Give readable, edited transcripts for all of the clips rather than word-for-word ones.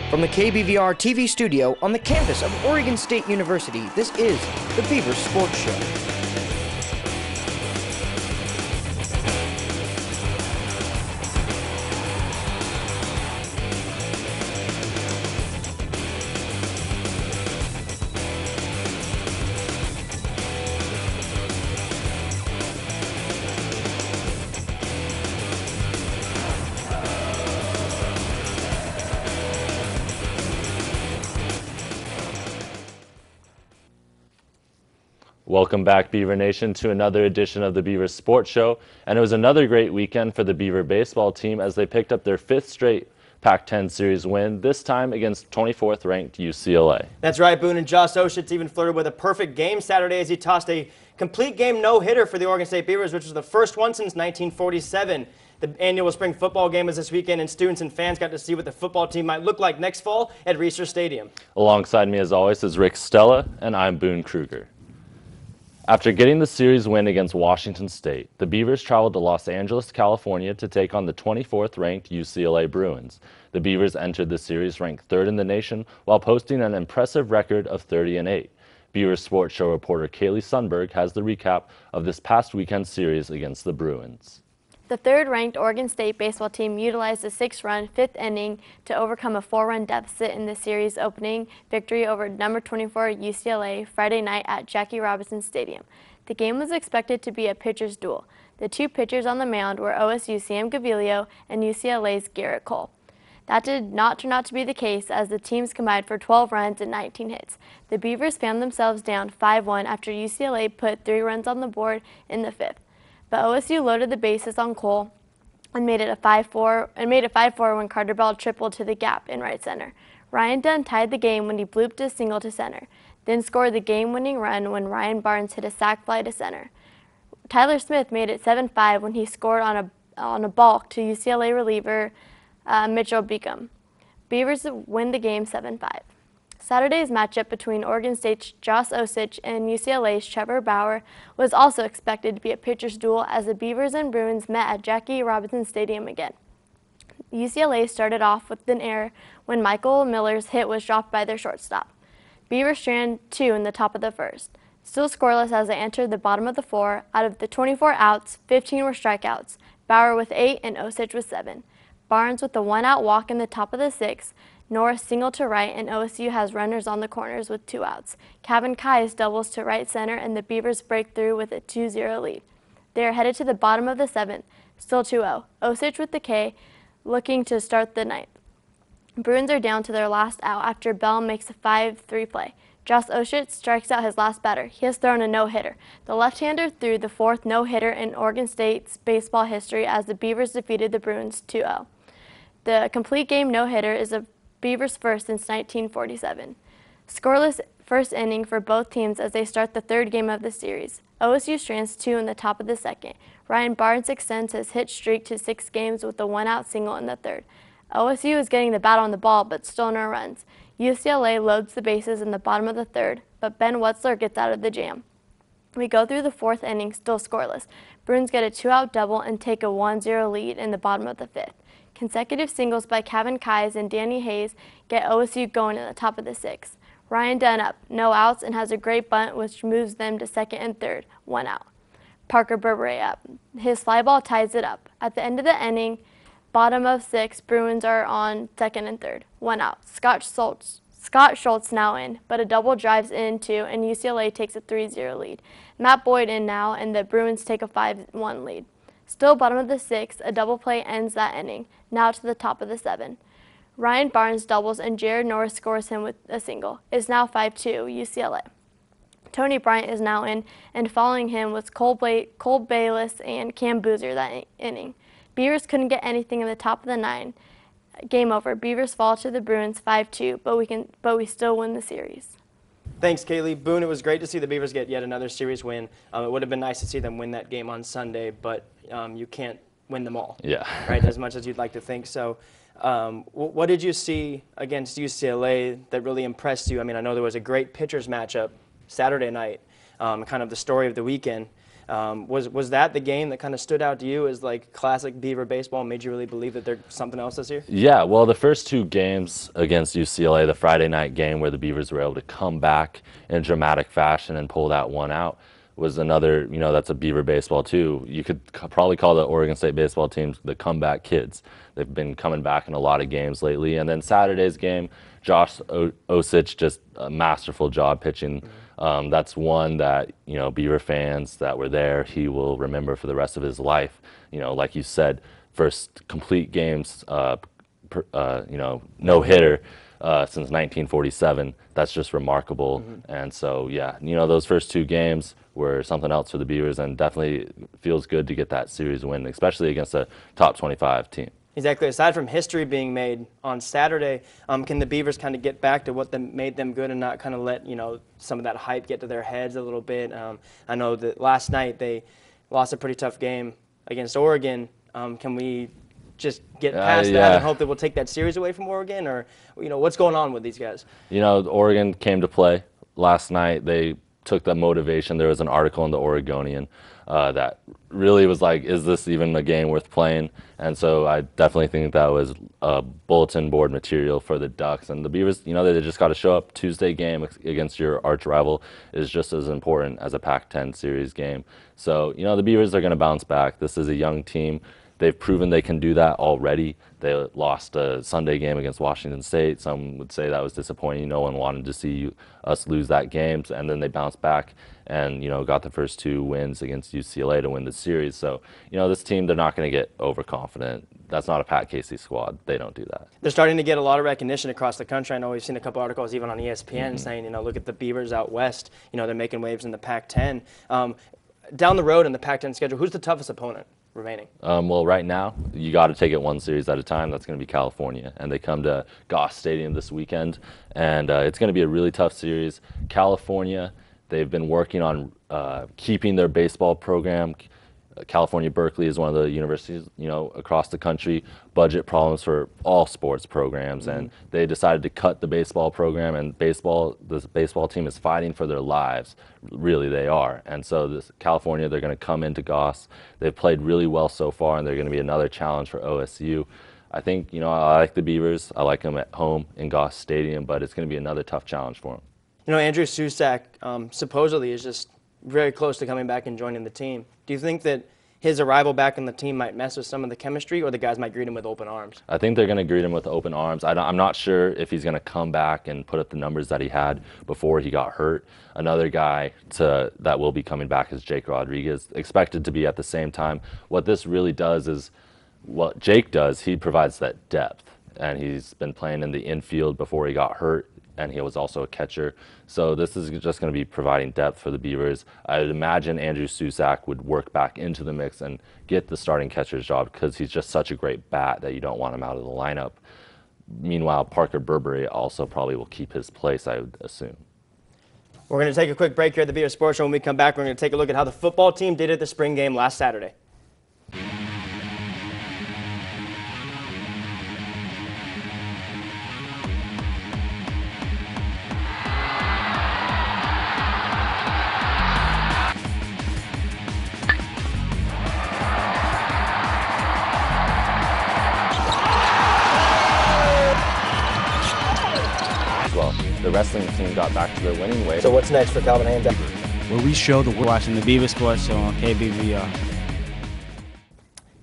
From the KBVR TV studio on the campus of Oregon State University, this is the Beaver Sports Show. Welcome back, Beaver Nation, to another edition of the Beaver Sports Show. And it was another great weekend for the Beaver baseball team as they picked up their 5th straight Pac-10 series win, this time against 24th ranked UCLA. That's right, Boone, and Josh Oshitz even flirted with a perfect game Saturday as he tossed a complete game no-hitter for the Oregon State Beavers, which was the first one since 1947. The annual spring football game was this weekend, and students and fans got to see what the football team might look like next fall at Reser Stadium. Alongside me, as always, is Rick Stella, and I'm Boone Kruger. After getting the series win against Washington State, the Beavers traveled to Los Angeles, California to take on the 24th ranked UCLA Bruins. The Beavers entered the series ranked 3rd in the nation while posting an impressive record of 30-8. Beaver Sports Show reporter Kaylee Sundberg has the recap of this past weekend series against the Bruins. The 3rd-ranked Oregon State baseball team utilized a 6-run 5th inning to overcome a 4-run deficit in the series opening victory over number 24 UCLA Friday night at Jackie Robinson Stadium. The game was expected to be a pitcher's duel. The two pitchers on the mound were OSU's Sam Gaviglio and UCLA's Garrett Cole. That did not turn out to be the case as the teams combined for 12 runs and 19 hits. The Beavers found themselves down 5-1 after UCLA put 3 runs on the board in the 5th. But OSU loaded the bases on Cole and made it 5-4 when Carter Bell tripled to the gap in right center. Ryan Dunn tied the game when he blooped a single to center, then scored the game-winning run when Ryan Barnes hit a sac fly to center. Tyler Smith made it 7-5 when he scored on a balk to UCLA reliever Mitchell Beacom. Beavers win the game 7-5. Saturday's matchup between Oregon State's Josh Osich and UCLA's Trevor Bauer was also expected to be a pitcher's duel as the Beavers and Bruins met at Jackie Robinson Stadium again. UCLA started off with an error when Michael Miller's hit was dropped by their shortstop. Beavers stranded 2 in the top of the 1st. Still scoreless as they entered the bottom of the 4, out of the 24 outs, 15 were strikeouts, Bauer with 8 and Osich with 7. Barnes with a 1-out walk in the top of the 6th, Norris single to right, and OSU has runners on the corners with 2 outs. Kevin Keyes doubles to right center, and the Beavers break through with a 2-0 lead. They are headed to the bottom of the 7th, still 2-0. Osich with the K, looking to start the 9th. Bruins are down to their last out after Bell makes a 5-3 play. Josh Oshitz strikes out his last batter. He has thrown a no-hitter. The left-hander threw the 4th no-hitter in Oregon State's baseball history as the Beavers defeated the Bruins 2-0. The complete game no-hitter is a Beavers first since 1947. Scoreless first inning for both teams as they start the 3rd game of the series. OSU strands 2 in the top of the 2nd. Ryan Barnes extends his hit streak to 6 games with a 1-out single in the 3rd. OSU is getting the bat on the ball but still no runs. UCLA loads the bases in the bottom of the 3rd, but Ben Wetzler gets out of the jam. We go through the 4th inning still scoreless. Bruins get a 2-out double and take a 1-0 lead in the bottom of the 5th. Consecutive singles by Kevin Keyes and Danny Hayes get OSU going in the top of the 6th. Ryan Dunn up, no outs, and has a great bunt which moves them to 2nd and 3rd, 1 out. Parker Burberry up. His fly ball ties it up. At the end of the inning, bottom of 6, Bruins are on 2nd and 3rd, 1 out. Scott Schultz now in, but a double drives in too, and UCLA takes a 3-0 lead. Matt Boyd in now, and the Bruins take a 5-1 lead. Still bottom of the 6th, a double play ends that inning, now to the top of the 7th. Ryan Barnes doubles and Jared Norris scores him with a single. It's now 5-2 UCLA. Tony Bryant is now in, and following him was Cole Bayless and Cam Boozer that inning. Beavers couldn't get anything in the top of the 9. Game over. Beavers fall to the Bruins 5-2, but we still win the series. Thanks, Kaylee. Boone, it was great to see the Beavers get yet another series win. It would have been nice to see them win that game on Sunday, but you can't win them all. Yeah. Right, as much as you'd like to think. So what did you see against UCLA that really impressed you? I mean, I know there was a great pitchers matchup Saturday night, kind of the story of the weekend. Was that the game that kind of stood out to you as like classic Beaver baseball and made you really believe that they're something else this year? Yeah, well, the first two games against UCLA, the Friday night game where the Beavers were able to come back in dramatic fashion and pull that one out, was another, that's a Beaver baseball too. You could probably call the Oregon State baseball teams the comeback kids. They've been coming back in a lot of games lately. And then Saturday's game, Josh Osich, just a masterful job pitching. That's one that, Beaver fans that were there, he will remember for the rest of his life. Like you said, first complete games, no-hitter since 1947. That's just remarkable. And so, yeah, those first two games were something else for the Beavers, and definitely feels good to get that series win, especially against a top 25 team. Exactly. Aside from history being made on Saturday, can the Beavers kind of get back to what made them good and not kind of let, some of that hype get to their heads a little bit? I know that last night they lost a pretty tough game against Oregon. Can we just get past that and hope that we'll take that series away from Oregon? Or, what's going on with these guys? Oregon came to play last night. They took the motivation. There was an article in the Oregonian that really was like, is this even a game worth playing? And so I definitely think that was bulletin board material for the Ducks. And the Beavers, they just got to show up. Tuesday game against your arch rival is just as important as a Pac-10 series game. So, the Beavers are going to bounce back. This is a young team. They've proven they can do that already. They lost a Sunday game against Washington State. Some would say that was disappointing. No one wanted to see us lose that game. And then they bounced back and, got the first two wins against UCLA to win the series. So, this team, they're not going to get overconfident. That's not a Pat Casey squad. They don't do that. They're starting to get a lot of recognition across the country. I know we've seen a couple articles even on ESPN saying, look at the Beavers out west. They're making waves in the Pac-10. Down the road in the Pac-10 schedule, who's the toughest opponent remaining? Well, right now, you got to take it one series at a time. That's going to be California. And they come to Goss Stadium this weekend. And it's going to be a really tough series. California, they've been working on keeping their baseball program. California Berkeley is one of the universities, across the country, budget problems for all sports programs, and they decided to cut the baseball program. And this baseball team is fighting for their lives. Really, they are. And so this California, they're going to come into Goss. They've played really well so far, and they're going to be another challenge for OSU. I think, I like the Beavers. I like them at home in Goss Stadium, but it's going to be another tough challenge for them. Andrew Susak supposedly is just very close to coming back and joining the team. Do you think that his arrival back on the team might mess with some of the chemistry, or the guys might greet him with open arms? I think they're going to greet him with open arms. I'm not sure if he's going to come back and put up the numbers that he had before he got hurt. Another guy that will be coming back is Jake Rodriguez, expected to be at the same time. What this really does is what Jake does. He provides that depth, and he's been playing in the infield before he got hurt, and he was also a catcher. So this is just going to be providing depth for the Beavers. I would imagine Andrew Susak would work back into the mix and get the starting catcher's job because he's just such a great bat that you don't want him out of the lineup. Meanwhile, Parker Burberry also probably will keep his place, I would assume. We're going to take a quick break here at the Beaver Sports Show. When we come back, we're going to take a look at how the football team did at the spring game last Saturday. The wrestling team got back to their winning ways. So what's next for Calvin Haynes? Where we show the world watching the Beaver Sports Show on KBVR.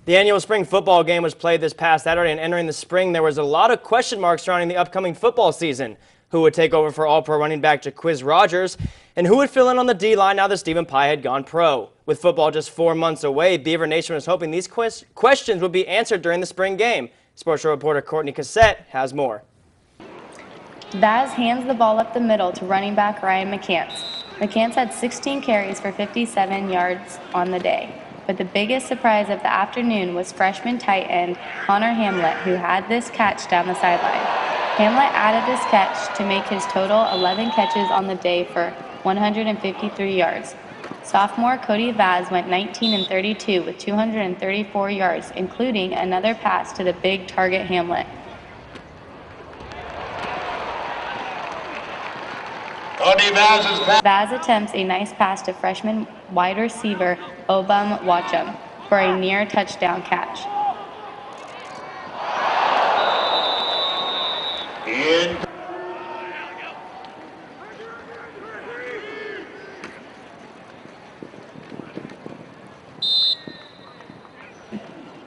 The annual spring football game was played this past Saturday, and entering the spring, there was a lot of question marks surrounding the upcoming football season. Who would take over for All-Pro running back Jaquiz Rogers, and who would fill in on the D-line now that Stephen Pye had gone pro? With football just 4 months away, Beaver Nation was hoping these questions would be answered during the spring game. Sports Show reporter Courtney Cassette has more. Vaz hands the ball up the middle to running back Ryan McCants. McCants had 16 carries for 57 yards on the day. But the biggest surprise of the afternoon was freshman tight end Connor Hamlet, who had this catch down the sideline. Hamlet added this catch to make his total 11 catches on the day for 153 yards. Sophomore Cody Vaz went 19-32 with 234 yards, including another pass to the big target Hamlet. Vaz attempts a nice pass to freshman wide receiver Obum Watchum for a near touchdown catch.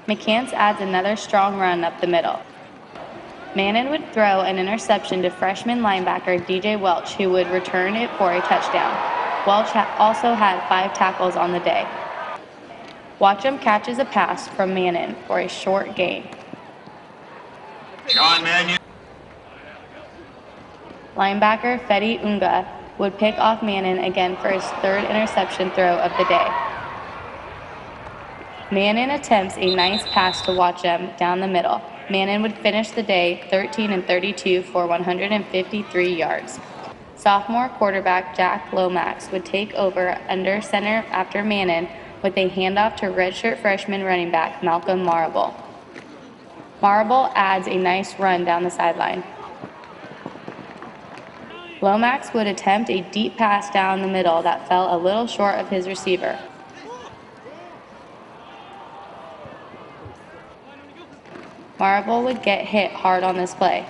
McCants adds another strong run up the middle. Mannon would throw an interception to freshman linebacker DJ Welch, who would return it for a touchdown. Welch also had 5 tackles on the day. Watchum catches a pass from Mannon for a short gain. John Mannion. Linebacker Fedi Unga would pick off Mannon again for his 3rd interception throw of the day. Mannon attempts a nice pass to Watchum down the middle. Mannon would finish the day 13-32 for 153 yards. Sophomore quarterback Jack Lomax would take over under center after Mannon with a handoff to redshirt freshman running back Malcolm Marable. Marable adds a nice run down the sideline. Lomax would attempt a deep pass down the middle that fell a little short of his receiver. Marable would get hit hard on this play.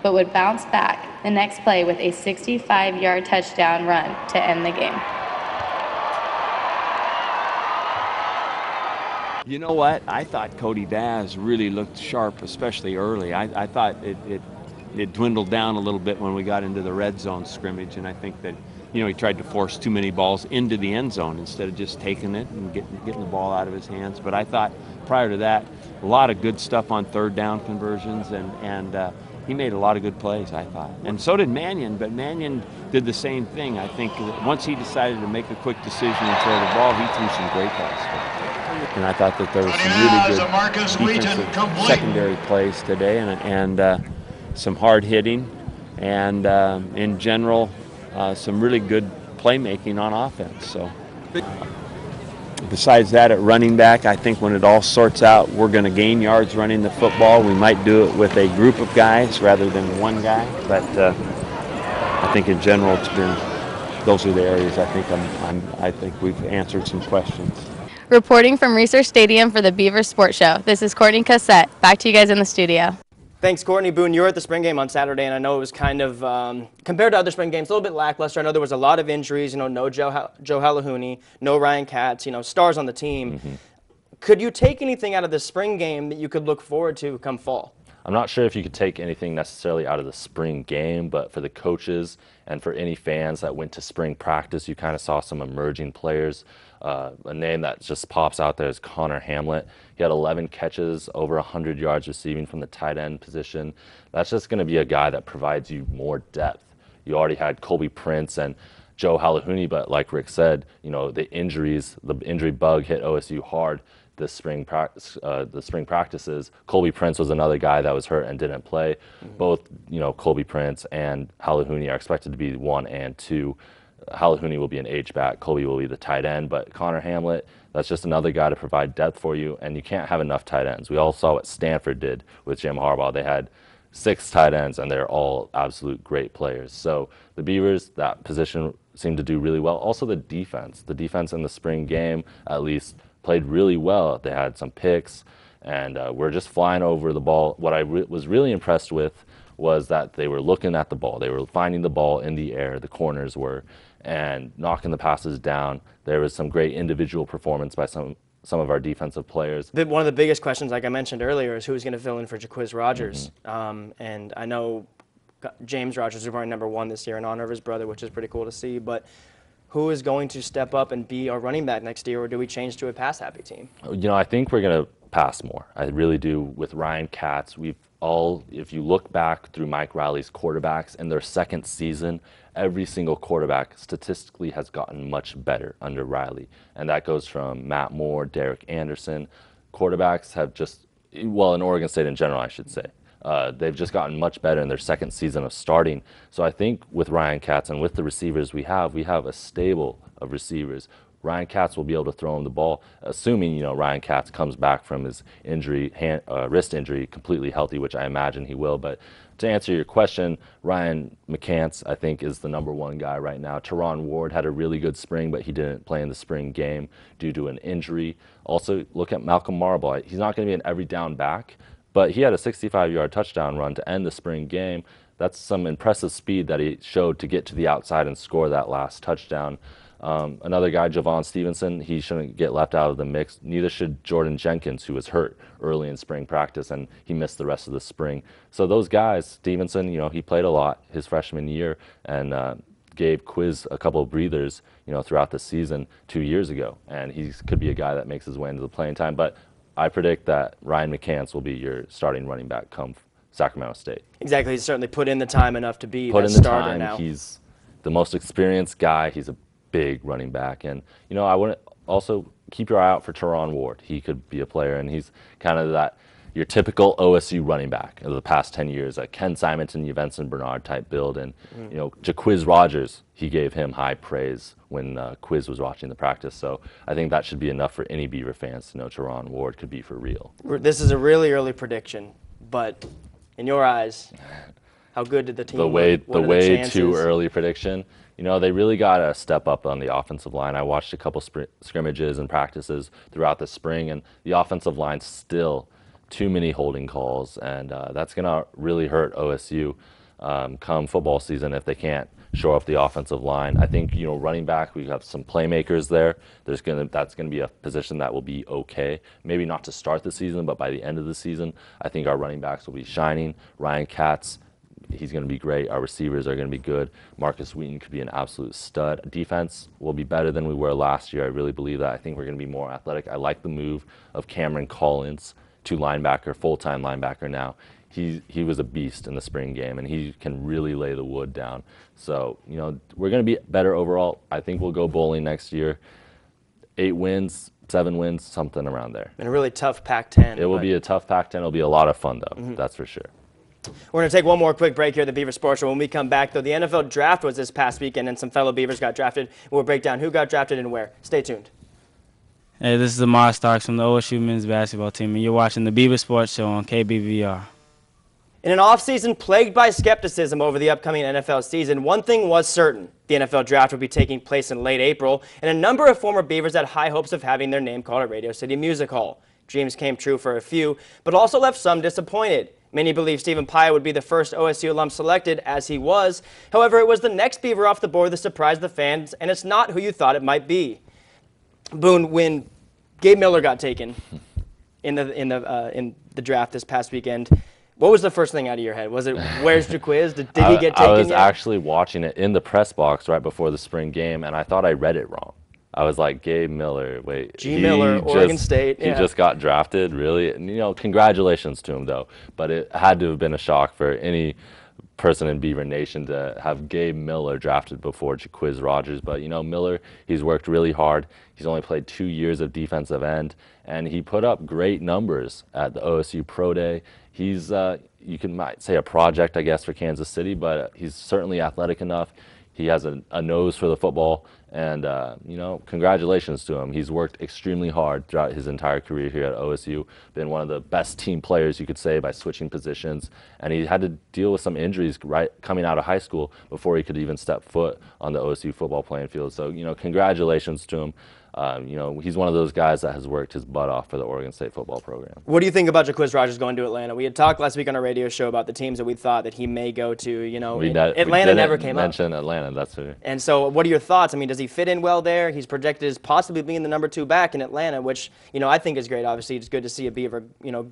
But would bounce back the next play with a 65-yard touchdown run to end the game. You know what? I thought Cody Daz really looked sharp, especially early. I thought it dwindled down a little bit when we got into the red zone scrimmage, and I think that, you know, he tried to force too many balls into the end zone instead of just taking it and getting the ball out of his hands. But I thought prior to that, a lot of good stuff on 3rd down conversions, and he made a lot of good plays, I thought. And so did Mannion, but Mannion did the same thing. I think once he decided to make a quick decision and throw the ball, he threw some great balls. And I thought that there was some really good defensive secondary plays today, and some hard hitting, and in general, some really good playmaking on offense. So, besides that, at running back, I think when it all sorts out, we're going to gain yards running the football. We might do it with a group of guys rather than one guy, but I think in general, those are the areas I think we've answered some questions. Reporting from Research Stadium for the Beaver Sports Show, this is Courtney Cassette. Back to you guys in the studio. Thanks, Courtney. Boone, you were at the spring game on Saturday, and I know it was kind of, compared to other spring games, a little bit lackluster. I know there was a lot of injuries, no Joe Halahuni, no Ryan Katz, stars on the team. Mm-hmm. Could you take anything out of the spring game that you could look forward to come fall? I'm not sure if you could take anything necessarily out of the spring game, but for the coaches and for any fans that went to spring practice, you kind of saw some emerging players. A name that just pops out there is Connor Hamlet. He had 11 catches, over 100 yards receiving from the tight end position. That's just going to be a guy that provides you more depth. You already had Colby Prince and Joe Halahuni, but like Rick said, the injury bug hit OSU hard this spring practices. Colby Prince was another guy that was hurt and didn't play. Mm-hmm. Both, Colby Prince and Halahuni are expected to be 1 and 2. Halahuni will be an H-back, Colby will be the tight end, but Connor Hamlet, that's just another guy to provide depth for you, and you can't have enough tight ends. We all saw what Stanford did with Jim Harbaugh. They had 6 tight ends, and they're all absolute great players. So the Beavers, that position seemed to do really well. Also the defense in the spring game, at least, played really well. They had some picks, and we're just flying over the ball. What I was really impressed with was that they were looking at the ball. They were finding the ball in the air, the corners were, and knocking the passes down. There was some great individual performance by some of our defensive players. One of the biggest questions, like I mentioned earlier, is who's going to fill in for Jaquiz Rogers. Mm-hmm. And I know James Rogers is wearing number 1 this year in honor of his brother, which is pretty cool to see. But who is going to step up and be our running back next year, or do we change to a pass-happy team? I think we're going to pass more. I really do. With Ryan Katz, if you look back through Mike Riley's quarterbacks in their second season, every single quarterback statistically has gotten much better under Riley. And that goes from Matt Moore, Derek Anderson. Quarterbacks have in Oregon State in general, I should say, they've just gotten much better in their second season of starting. So I think with Ryan Katz and with the receivers we have a stable of receivers Ryan Katz will be able to throw him the ball, assuming, Ryan Katz comes back from his injury, wrist injury, completely healthy, which I imagine he will. But to answer your question, Ryan McCants, I think, is the #1 guy right now. Teron Ward had a really good spring, but he didn't play in the spring game due to an injury. Also, look at Malcolm Marble. He's not going to be an every down back, but he had a 65-yard touchdown run to end the spring game. That's some impressive speed that he showed to get to the outside and score that last touchdown. Another guy, Javon Stevenson, he shouldn't get left out of the mix. Neither should Jordan Jenkins, who was hurt early in spring practice, and he missed the rest of the spring. So those guys, Stevenson, he played a lot his freshman year and gave Quiz a couple of breathers, throughout the season 2 years ago. And he could be a guy that makes his way into the playing time. But I predict that Ryan McCants will be your starting running back come Sacramento State. Exactly. He's certainly put in the time enough to be put that in the starter time. now. He's the most experienced guy. He's a big running back. And, I wouldn't also keep your eye out for Teron Ward. He could be a player, and he's kind of your typical OSU running back of the past 10 years, a Ken Simonton, Juvenson Bernard type build. And, Jaquiz Rogers, he gave him high praise when Quiz was watching the practice. So I think that should be enough for any Beaver fans to know Teron Ward could be for real. This is a really early prediction, but in your eyes, how good did the team look? The way too early prediction, they really got to step up on the offensive line. I watched a couple scrimmages and practices throughout the spring, and the offensive line's still too many holding calls, and that's going to really hurt OSU come football season if they can't shore up the offensive line. I think, running back, we have some playmakers there. That's going to be a position that will be okay. Maybe not to start the season, but by the end of the season, I think our running backs will be shining. Ryan Katz, he's going to be great. Our receivers are going to be good. Marcus Wheaton could be an absolute stud. Defense will be better than we were last year. I really believe that. I think we're going to be more athletic. I like the move of Cameron Collins to linebacker, full-time linebacker now. He was a beast in the spring game, and he can really lay the wood down. So, we're going to be better overall. I think we'll go bowling next year. 8 wins, 7 wins, something around there. And a really tough Pac-10. It will be a tough Pac-10. It'll be a lot of fun, though. That's for sure. We're going to take one more quick break here at the Beaver Sports Show. When we come back, though, the NFL Draft was this past weekend, and some fellow Beavers got drafted. We'll break down who got drafted and where. Stay tuned. Hey, this is Amar Starks from the OSU men's basketball team, and you're watching the Beaver Sports Show on KBVR. In an offseason plagued by skepticism over the upcoming NFL season, one thing was certain. The NFL Draft would be taking place in late April, and a number of former Beavers had high hopes of having their name called at Radio City Music Hall. Dreams came true for a few, but also left some disappointed. Many believe Stephen Pye would be the first OSU alum selected, as he was. However, it was the next Beaver off the board that surprised the fans, and it's not who you thought it might be. Boone, when Gabe Miller got taken in the draft this past weekend, what was the first thing out of your head? Was it, where's Jaquiz? Did he get taken I was yet? actually watching it in the press box right before the spring game, and I thought I read it wrong. I was like, Gabe Miller, wait. G. Miller, Oregon State. He just got drafted, really? And, congratulations to him, though. But it had to have been a shock for any person in Beaver Nation to have Gabe Miller drafted before Jaquiz Rogers. But, Miller, he's worked really hard. He's only played 2 years of defensive end, and he put up great numbers at the OSU Pro Day. He's, might say a project, I guess, for Kansas City, but he's certainly athletic enough. He has a nose for the football, and, congratulations to him. He's worked extremely hard throughout his entire career here at OSU, been one of the best team players, you could say, by switching positions, and he had to deal with some injuries right coming out of high school before he could even step foot on the OSU football playing field. So, congratulations to him. He's one of those guys that has worked his butt off for the Oregon State football program. What do you think about Jaquiz Rogers going to Atlanta? We had talked last week on our radio show about the teams that we thought that he may go to. Atlanta never came up. We mentioned Atlanta, that's fair. And so what are your thoughts? I mean, does he fit in well there? He's projected as possibly being the number 2 back in Atlanta, which, I think is great. Obviously, it's good to see a Beaver,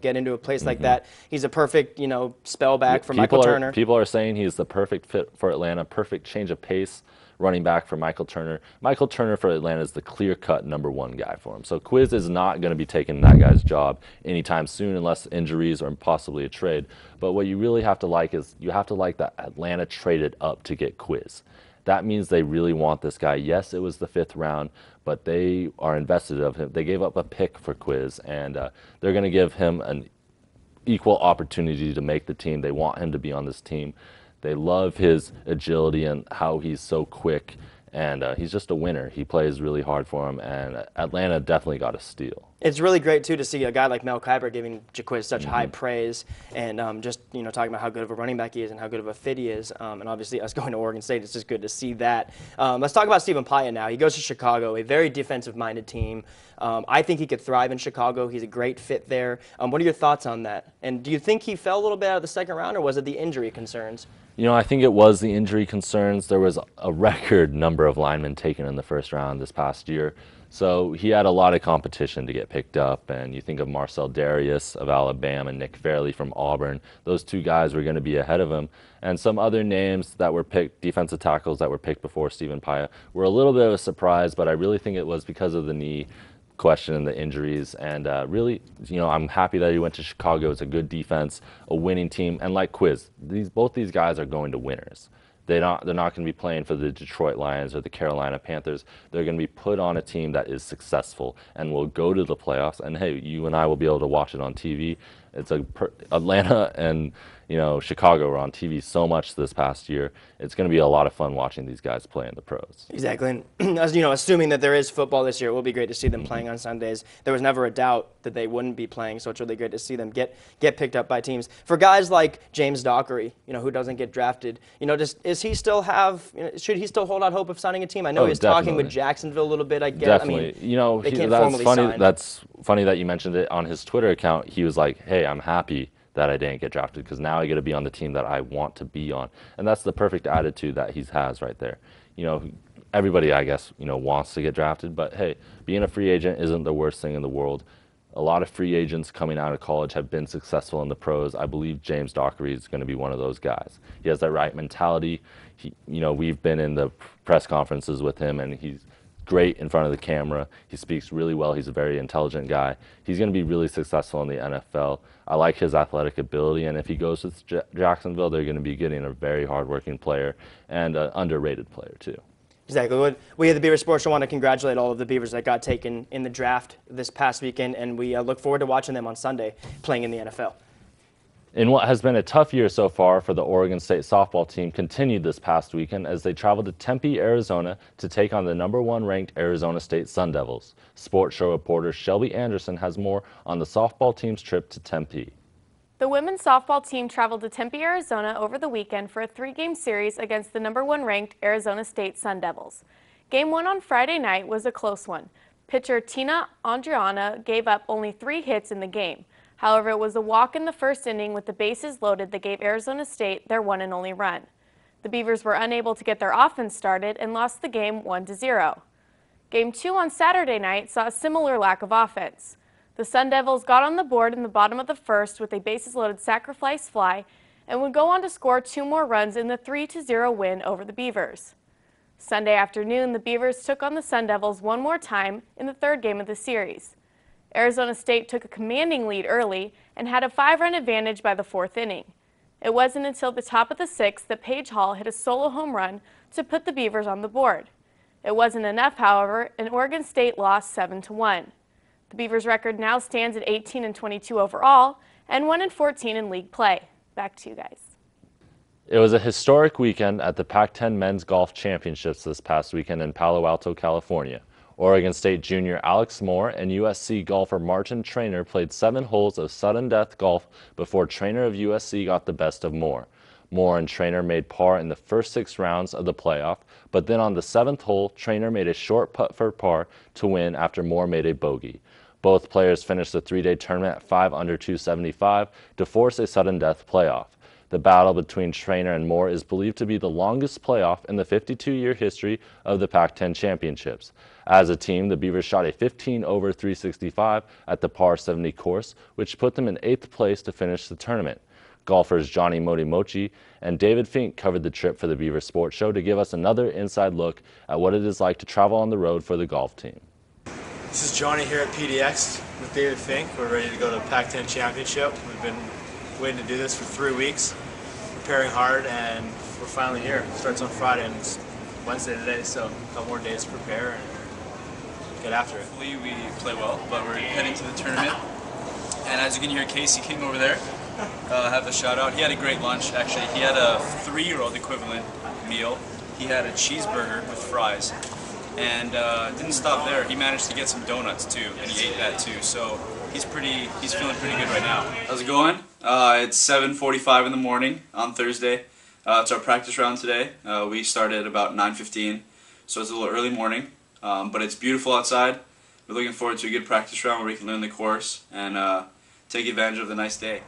get into a place like that. He's a perfect, spell back for Michael Turner. People are saying he's the perfect fit for Atlanta, perfect change of pace running back for Michael Turner. Michael Turner for Atlanta is the clear-cut #1 guy for him. So Quiz is not going to be taking that guy's job anytime soon unless injuries or possibly a trade. But what you really have to like is you have to like that Atlanta traded up to get Quiz. That means they really want this guy. Yes, it was the 5th round, but they are invested of him. They gave up a pick for Quiz, and they're going to give him an equal opportunity to make the team. They want him to be on this team. They love his agility and how he's so quick And he's just a winner. He plays really hard for him, and Atlanta definitely got a steal. It's really great, too, to see a guy like Mel Kiper giving Jaquiz such high praise and just, talking about how good of a running back he is and how good of a fit he is. And obviously, us going to Oregon State, it's just good to see that. Let's talk about Stephen Paya now. He goes to Chicago, a very defensive-minded team. I think he could thrive in Chicago. He's a great fit there. What are your thoughts on that? And do you think he fell a little bit out of the second round, or was it the injury concerns? I think it was the injury concerns. There was a record number of linemen taken in the first round this past year. So he had a lot of competition to get picked up. And you think of Marcel Darius of Alabama and Nick Fairley from Auburn. Those two guys were going to be ahead of him. And some other names that were picked, defensive tackles that were picked before Stephen Paya, were a little bit of a surprise, but I really think it was because of the knee question and the injuries. And really, I'm happy that he went to Chicago. It's a good defense, a winning team. And like Quiz, both these guys are going to winners. They're not going to be playing for the Detroit Lions or the Carolina Panthers. They're going to be put on a team that is successful and will go to the playoffs. And hey, you and I will be able to watch it on TV. It's Atlanta and Chicago were on TV so much this past year. It's going to be a lot of fun watching these guys play in the pros. Exactly. And as assuming that there is football this year, it will be great to see them playing on Sundays. There was never a doubt that they wouldn't be playing, so it's really great to see them get picked up by teams. For guys like James Dockery, who doesn't get drafted, should he still hold out hope of signing a team? I know he's talking with Jacksonville a little bit, I guess. Definitely. They can't formally sign. That's funny that you mentioned it. On his Twitter account, he was like, hey, I'm happy that I didn't get drafted because now I get to be on the team that I want to be on. And that's the perfect attitude that he has right there. Everybody, I guess, wants to get drafted, but hey, being a free agent isn't the worst thing in the world. A lot of free agents coming out of college have been successful in the pros. I believe James Dockery is going to be one of those guys. He has that right mentality. We've been in the press conferences with him, and he's great in front of the camera. He speaks really well. He's a very intelligent guy. He's going to be really successful in the NFL. I like his athletic ability, and if he goes to Jacksonville, they're going to be getting a very hardworking player and an underrated player too. Exactly. We at the Beaver Sports Show want to congratulate all of the Beavers that got taken in the draft this past weekend, and we look forward to watching them on Sunday playing in the NFL. In what has been a tough year so far for the Oregon State softball team continued this past weekend as they traveled to Tempe, Arizona to take on the #1 ranked Arizona State Sun Devils. Sports Show reporter Shelby Anderson has more on the softball team's trip to Tempe. The women's softball team traveled to Tempe, Arizona over the weekend for a 3-game series against the #1 ranked Arizona State Sun Devils. Game 1 on Friday night was a close one. Pitcher Tina Andriana gave up only 3 hits in the game. However, it was a walk in the first inning with the bases loaded that gave Arizona State their one and only run. The Beavers were unable to get their offense started and lost the game 1-0. Game 2 on Saturday night saw a similar lack of offense. The Sun Devils got on the board in the bottom of the first with a bases-loaded sacrifice fly and would go on to score 2 more runs in the 3-0 win over the Beavers. Sunday afternoon, the Beavers took on the Sun Devils one more time in the 3rd game of the series. Arizona State took a commanding lead early and had a 5-run advantage by the 4th inning. It wasn't until the top of the 6th that Paige Hall hit a solo home run to put the Beavers on the board. It wasn't enough, however, and Oregon State lost 7-1. The Beavers' record now stands at 18-22 overall and 1-14 in league play. Back to you guys. It was a historic weekend at the Pac-10 Men's Golf Championships this past weekend in Palo Alto, California. Oregon State junior Alex Moore and USC golfer Martin Traynor played 7 holes of sudden death golf before Traynor of USC got the best of Moore. Moore and Traynor made par in the first 6 rounds of the playoff, but then on the 7th hole, Traynor made a short putt for par to win after Moore made a bogey. Both players finished the 3-day tournament at 5 under 275 to force a sudden death playoff. The battle between Traynor and Moore is believed to be the longest playoff in the 52-year history of the Pac-10 Championships. As a team, the Beavers shot a 15 over 365 at the par 70 course, which put them in 8th place to finish the tournament. Golfers Johnny Modimochi and David Fink covered the trip for the Beaver Sports Show to give us another inside look at what it is like to travel on the road for the golf team. This is Johnny here at PDX with David Fink. We're ready to go to Pac-10 Championship. We've been waiting to do this for 3 weeks, preparing hard, and we're finally here. It starts on Friday and it's Wednesday today, so a couple more days to prepare and get after it. Hopefully we play well, but we're heading to the tournament. And as you can hear, Casey King over there, have a shout out. He had a great lunch, actually. He had a 3-year-old equivalent meal. he had a cheeseburger with fries. And didn't stop there. He managed to get some donuts too, and he ate that too. So he's feeling pretty good right now. How's it going? It's 7:45 in the morning on Thursday. It's our practice round today. We started at about 9:15, so it's a little early morning. But it's beautiful outside. We're looking forward to a good practice round where we can learn the course and take advantage of the nice day.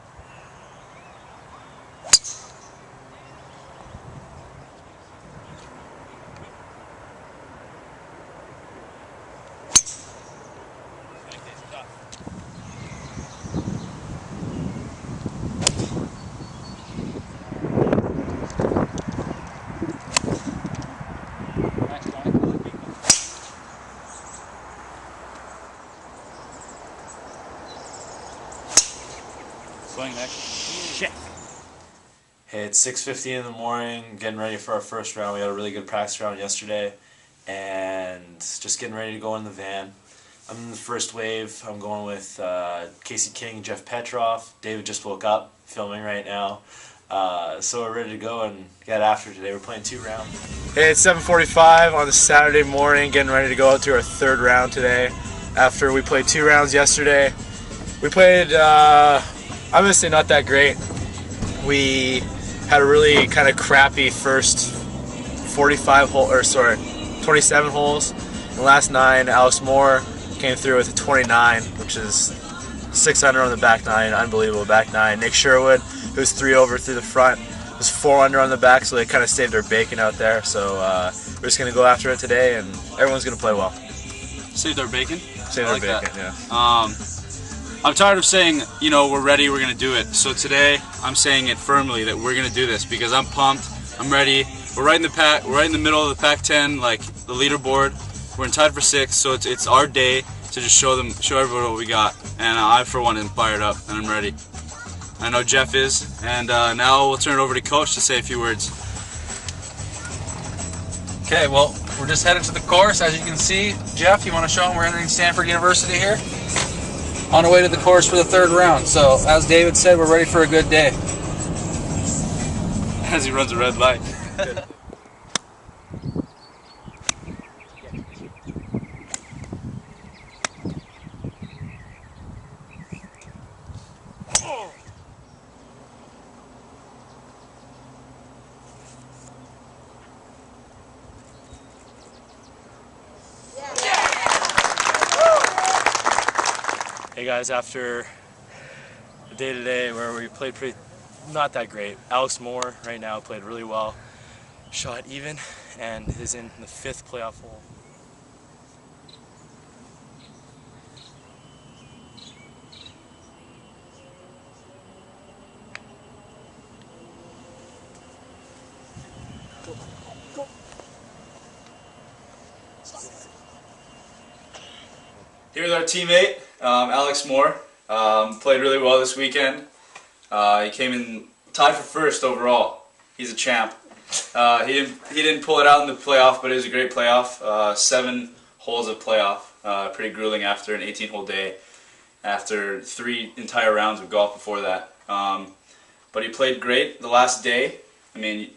Hey, it's 6:50 in the morning, getting ready for our first round. We had a really good practice round yesterday, and just getting ready to go in the van. I'm in the first wave. I'm going with Casey King, Jeff Petroff. David just woke up, filming right now. So we're ready to go and get after today. We're playing 2 rounds. Hey, it's 7:45 on a Saturday morning, getting ready to go out to our 3rd round today. After we played 2 rounds yesterday, we played, I'm going to say not that great. We had a really kind of crappy first 27 holes. In the last 9, Alex Moore came through with a 29, which is 6 under on the back 9, unbelievable back 9. Nick Sherwood, who was 3 over through the front, was 4 under on the back, so they kind of saved their bacon out there. So we're just going to go after it today, and everyone's going to play well. Saved our bacon? Saved our bacon, yeah. I'm tired of saying, you know, we're ready, we're going to do it. So today, I'm saying it firmly that we're going to do this because I'm pumped, I'm ready. We're right in the pack, we're right in the middle of the Pac-10, like the leaderboard. We're in tied for 6th, so it's our day to just show everyone what we got. And I, for one, am fired up and I'm ready. I know Jeff is, and now we'll turn it over to Coach to say a few words. Okay, well, we're just headed to the course. As you can see, Jeff, you want to show them we're entering Stanford University here? On our way to the course for the 3rd round. So, as David said, we're ready for a good day. As he runs a red light. Hey guys, after the day today where we played not that great, Alex Moore right now played really well, shot even, and is in the 5th playoff hole. Here's our teammate, Alex Moore. Played really well this weekend. He came in tied for 1st overall. He's a champ. He didn't pull it out in the playoff, but it was a great playoff. 7 holes of playoff. Pretty grueling after an 18-hole day. After 3 entire rounds of golf before that. But he played great the last day. I mean,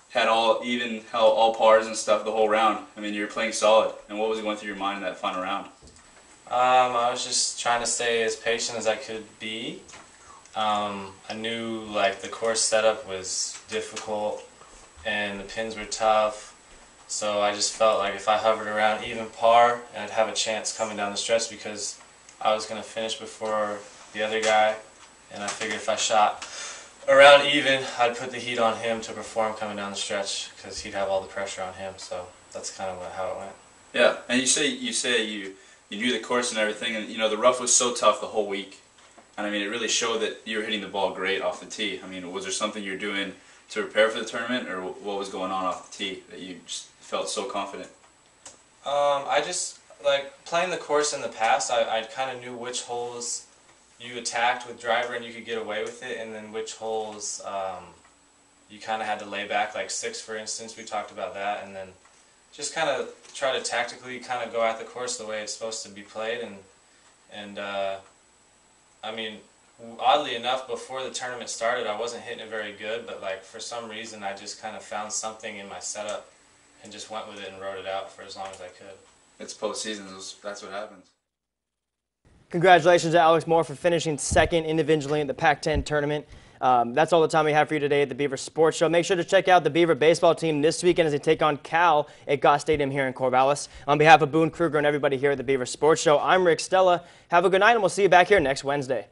had all pars and stuff the whole round. I mean, you were playing solid. And what was going through your mind in that final round? I was just trying to stay as patient as I could be. I knew like the course setup was difficult and the pins were tough, so I just felt like if I hovered around even par, I'd have a chance coming down the stretch because I was going to finish before the other guy, and I figured if I shot around even, I'd put the heat on him to perform coming down the stretch because he'd have all the pressure on him. So that's kind of how it went. Yeah, and you say you knew the course and everything, and you know the rough was so tough the whole week, and I mean it really showed that you were hitting the ball great off the tee. I mean, was there something you were doing to prepare for the tournament, or what was going on off the tee that you just felt so confident? I just like playing the course in the past. I kind of knew which holes you attacked with driver and you could get away with it, and then which holes you kind of had to lay back, like 6 for instance. We talked about that, and then just kind of try to tactically kind of go at the course the way it's supposed to be played. And I mean, oddly enough, before the tournament started, I wasn't hitting it very good, but like for some reason I just kind of found something in my setup and just went with it and rode it out for as long as I could. It's postseason. That's what happens. Congratulations to Alex Moore for finishing second individually in the Pac-10 tournament. That's all the time we have for you today at the Beaver Sports Show. Make sure to check out the Beaver baseball team this weekend as they take on Cal at Goss Stadium here in Corvallis. On behalf of Boone Kruger and everybody here at the Beaver Sports Show, I'm Rick Stella. Have a good night, and we'll see you back here next Wednesday.